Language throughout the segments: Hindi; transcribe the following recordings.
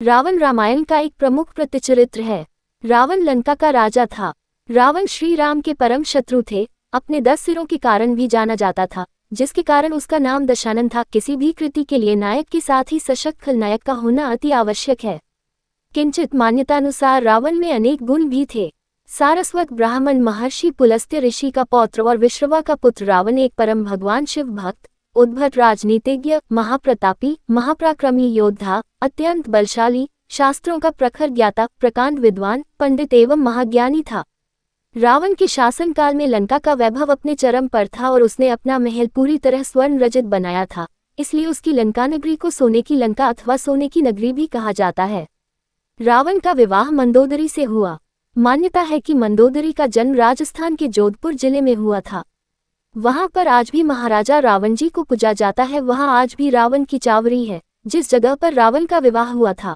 रावण रामायण का एक प्रमुख प्रतिचरित्र है। रावण लंका का राजा था। रावण श्री राम के परम शत्रु थे। अपने 10 सिरों के कारण भी जाना जाता था, जिसके कारण उसका नाम दशानन था। किसी भी कृति के लिए नायक के साथ ही सशक्त खलनायक का होना अति आवश्यक है। किंचित मान्यतानुसार रावण में अनेक गुण भी थे। सारस्वत ब्राह्मण महर्षि पुलस्त्य ऋषि का पौत्र और विश्रवा का पुत्र रावण एक परम भगवान शिव भक्त, उद्भट राजनीतिज्ञ, महाप्रतापी, महापराक्रमी योद्धा, अत्यंत बलशाली, शास्त्रों का प्रखर ज्ञाता, प्रकांड विद्वान, पंडित एवं महाज्ञानी था। रावण के शासनकाल में लंका का वैभव अपने चरम पर था और उसने अपना महल पूरी तरह स्वर्ण रजत बनाया था। इसलिए उसकी लंका नगरी को सोने की लंका अथवा सोने की नगरी भी कहा जाता है। रावण का विवाह मंदोदरी से हुआ। मान्यता है कि मंदोदरी का जन्म राजस्थान के जोधपुर जिले में हुआ था। वहां पर आज भी महाराजा रावण जी को पूजा जाता है। वहां आज भी रावण की चावरी है, जिस जगह पर रावण का विवाह हुआ था।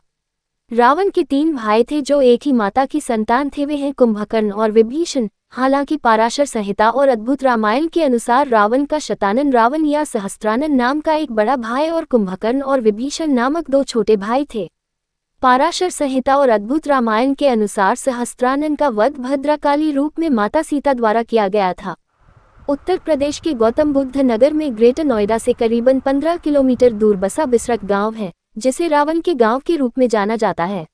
रावण के 3 भाई थे जो एक ही माता की संतान थे। वे हैं कुंभकर्ण और विभीषण। हालांकि पराशर संहिता और अद्भुत रामायण के अनुसार रावण का शतानन रावण या सहस्त्रानन नाम का एक बड़ा भाई और कुंभकर्ण और विभीषण नामक 2 छोटे भाई थे। पराशर संहिता और अद्भुत रामायण के अनुसार सहस्त्रानन का वध भद्रकाली रूप में माता सीता द्वारा किया गया था। उत्तर प्रदेश के गौतम बुद्ध नगर में ग्रेटर नोएडा से करीबन 15 किलोमीटर दूर बसा बिसरक गांव है, जिसे रावण के गांव के रूप में जाना जाता है।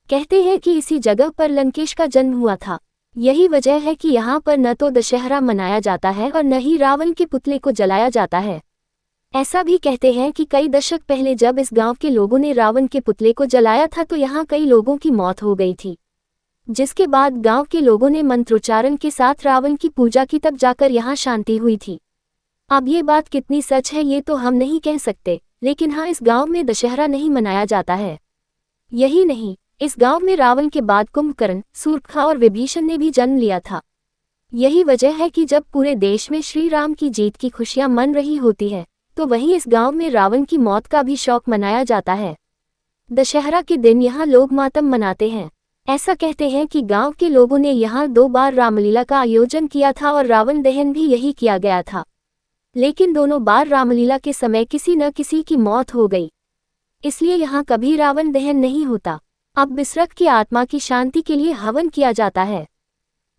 कहते हैं कि इसी जगह पर लंकेश का जन्म हुआ था। यही वजह है कि यहाँ पर न तो दशहरा मनाया जाता है और न ही रावण के पुतले को जलाया जाता है। ऐसा भी कहते हैं कि कई दशक पहले जब इस गांव के लोगों ने रावण के पुतले को जलाया था तो यहाँ कई लोगों की मौत हो गई थी, जिसके बाद गांव के लोगों ने मंत्रोच्चारण के साथ रावण की पूजा की, तब जाकर यहाँ शांति हुई थी। अब ये बात कितनी सच है ये तो हम नहीं कह सकते, लेकिन हाँ, इस गांव में दशहरा नहीं मनाया जाता है। यही नहीं, इस गांव में रावण के बाद कुंभकर्ण, शूर्पणखा और विभीषण ने भी जन्म लिया था। यही वजह है कि जब पूरे देश में श्री राम की जीत की खुशियां मन रही होती है, तो वहीं इस गांव में रावण की मौत का भी शौक मनाया जाता है। दशहरा के दिन यहाँ लोग मातम मनाते हैं। ऐसा कहते हैं कि गांव के लोगों ने यहाँ 2 बार रामलीला का आयोजन किया था और रावण दहन भी यही किया गया था, लेकिन दोनों बार रामलीला के समय किसी न किसी की मौत हो गई, इसलिए यहाँ कभी रावण दहन नहीं होता। अब बिसरक की आत्मा की शांति के लिए हवन किया जाता है।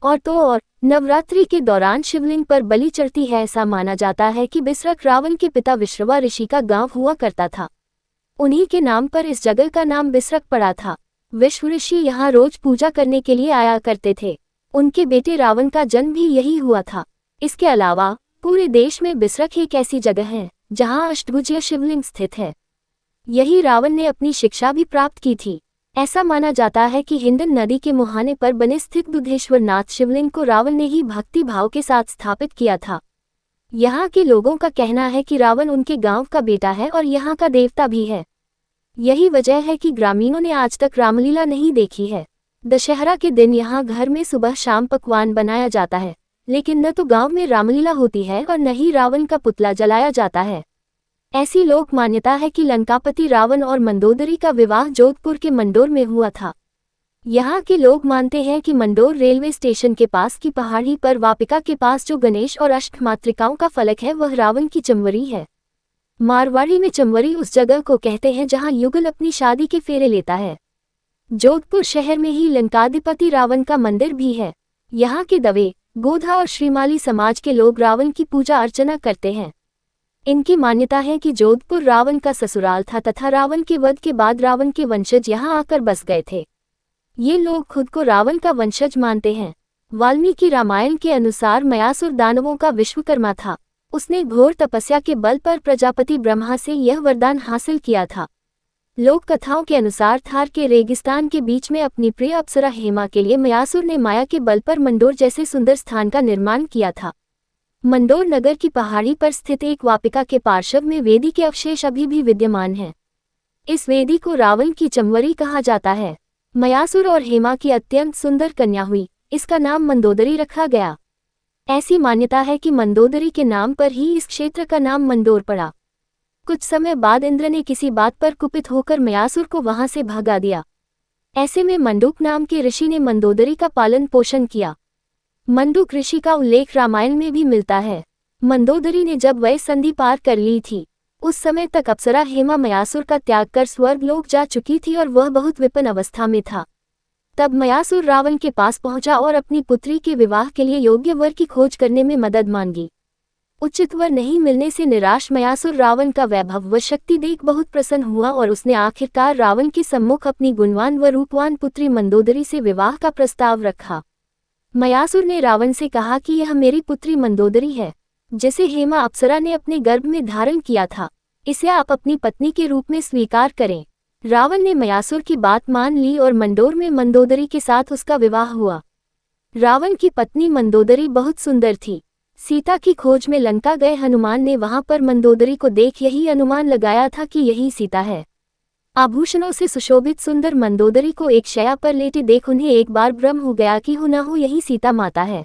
और तो और नवरात्रि के दौरान शिवलिंग पर बलि चढ़ती है। ऐसा माना जाता है कि बिसरक रावण के पिता विश्रवा ऋषि का गांव हुआ करता था। उन्हीं के नाम पर इस जगह का नाम बिसरक पड़ा था। विश्व ऋषि यहाँ रोज पूजा करने के लिए आया करते थे। उनके बेटे रावण का जन्म भी यही हुआ था। इसके अलावा पूरे देश में बिसरक एक ऐसी जगह है जहाँ अष्टभुजीय शिवलिंग स्थित है। यही रावण ने अपनी शिक्षा भी प्राप्त की थी। ऐसा माना जाता है कि हिंडन नदी के मुहाने पर बने स्थित दुधेश्वर नाथ शिवलिंग को रावण ने ही भक्ति भाव के साथ स्थापित किया था। यहाँ के लोगों का कहना है कि रावण उनके गांव का बेटा है और यहाँ का देवता भी है। यही वजह है कि ग्रामीणों ने आज तक रामलीला नहीं देखी है। दशहरा के दिन यहाँ घर में सुबह शाम पकवान बनाया जाता है, लेकिन न तो गांव में रामलीला होती है और न ही रावण का पुतला जलाया जाता है। ऐसी लोक मान्यता है कि लंकापति रावण और मंदोदरी का विवाह जोधपुर के मंडोर में हुआ था। यहाँ के लोग मानते हैं कि मंडोर रेलवे स्टेशन के पास की पहाड़ी पर वापिका के पास जो गणेश और अष्टमातृकाओं का फलक है वह रावण की चंवरी है। मारवाड़ी में चंवरी उस जगह को कहते हैं जहाँ युगल अपनी शादी के फेरे लेता है। जोधपुर शहर में ही लंकाधिपति रावण का मंदिर भी है। यहाँ के दवे, गोधा और श्रीमाली समाज के लोग रावण की पूजा अर्चना करते हैं। इनकी मान्यता है कि जोधपुर रावण का ससुराल था तथा रावण के वध के बाद रावण के वंशज यहाँ आकर बस गए थे। ये लोग खुद को रावण का वंशज मानते हैं। वाल्मीकि रामायण के अनुसार मयासुर दानवों का विश्वकर्मा था। उसने घोर तपस्या के बल पर प्रजापति ब्रह्मा से यह वरदान हासिल किया था। लोक कथाओं के अनुसार थार के रेगिस्तान के बीच में अपनी प्रिय अप्सरा हेमा के लिए मयासुर ने माया के बल पर मंडोर जैसे सुंदर स्थान का निर्माण किया था। मंडोर नगर की पहाड़ी पर स्थित एक वापिका के पार्श्व में वेदी के अवशेष अभी भी विद्यमान हैं। इस वेदी को रावण की चंवरी कहा जाता है। मयासुर और हेमा की अत्यंत सुंदर कन्या हुई, इसका नाम मंदोदरी रखा गया। ऐसी मान्यता है कि मंदोदरी के नाम पर ही इस क्षेत्र का नाम मंडोर पड़ा। कुछ समय बाद इंद्र ने किसी बात पर कुपित होकर मयासुर को वहां से भगा दिया। ऐसे में मंडूक नाम के ऋषि ने मंदोदरी का पालन पोषण किया। मंडूक ऋषि का उल्लेख रामायण में भी मिलता है। मंदोदरी ने जब वह संधि पार कर ली थी, उस समय तक अप्सरा हेमा मयासुर का त्याग कर स्वर्गलोक जा चुकी थी और वह बहुत विपन्न अवस्था में था। तब मयासुर रावण के पास पहुंचा और अपनी पुत्री के विवाह के लिए योग्य वर की खोज करने में मदद मांगी। उचित वर नहीं मिलने से निराश मयासुर रावण का वैभव व शक्ति देख बहुत प्रसन्न हुआ और उसने आखिरकार रावण के सम्मुख अपनी गुणवान व रूपवान पुत्री मंदोदरी से विवाह का प्रस्ताव रखा। मयासुर ने रावण से कहा कि यह मेरी पुत्री मंदोदरी है, जिसे हेमा अप्सरा ने अपने गर्भ में धारण किया था। इसे आप अपनी पत्नी के रूप में स्वीकार करें। रावण ने मयासुर की बात मान ली और मंडोर में मंदोदरी के साथ उसका विवाह हुआ। रावण की पत्नी मंदोदरी बहुत सुंदर थी। सीता की खोज में लंका गए हनुमान ने वहां पर मंदोदरी को देख यही अनुमान लगाया था कि यही सीता है। आभूषणों से सुशोभित सुंदर मंदोदरी को एक शैया पर लेटे देख उन्हें एक बार भ्रम हो गया कि हो न हो यही सीता माता है,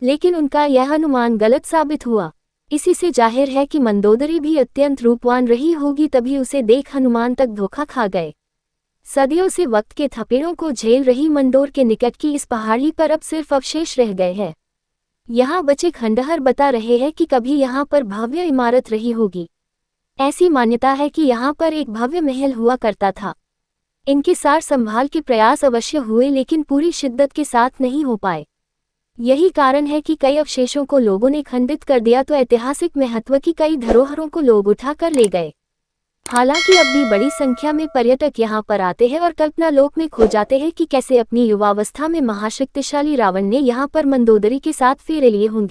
लेकिन उनका यह अनुमान गलत साबित हुआ। इसी से जाहिर है कि मंदोदरी भी अत्यंत रूपवान रही होगी, तभी उसे देख हनुमान तक धोखा खा गए। सदियों से वक्त के थपेड़ों को झेल रही मंडोर के निकट की इस पहाड़ी पर अब सिर्फ अवशेष रह गए हैं। यहाँ बचे खंडहर बता रहे हैं कि कभी यहाँ पर भव्य इमारत रही होगी। ऐसी मान्यता है कि यहाँ पर एक भव्य महल हुआ करता था। इनके सार संभाल के प्रयास अवश्य हुए, लेकिन पूरी शिद्दत के साथ नहीं हो पाए। यही कारण है कि कई अवशेषों को लोगों ने खंडित कर दिया तो ऐतिहासिक महत्व की कई धरोहरों को लोग उठा कर ले गए। हालांकि अब भी बड़ी संख्या में पर्यटक यहाँ पर आते हैं और कल्पना लोक में खो जाते हैं कि कैसे अपनी युवावस्था में महाशक्तिशाली रावण ने यहाँ पर मंदोदरी के साथ फेरे लिए होंगे।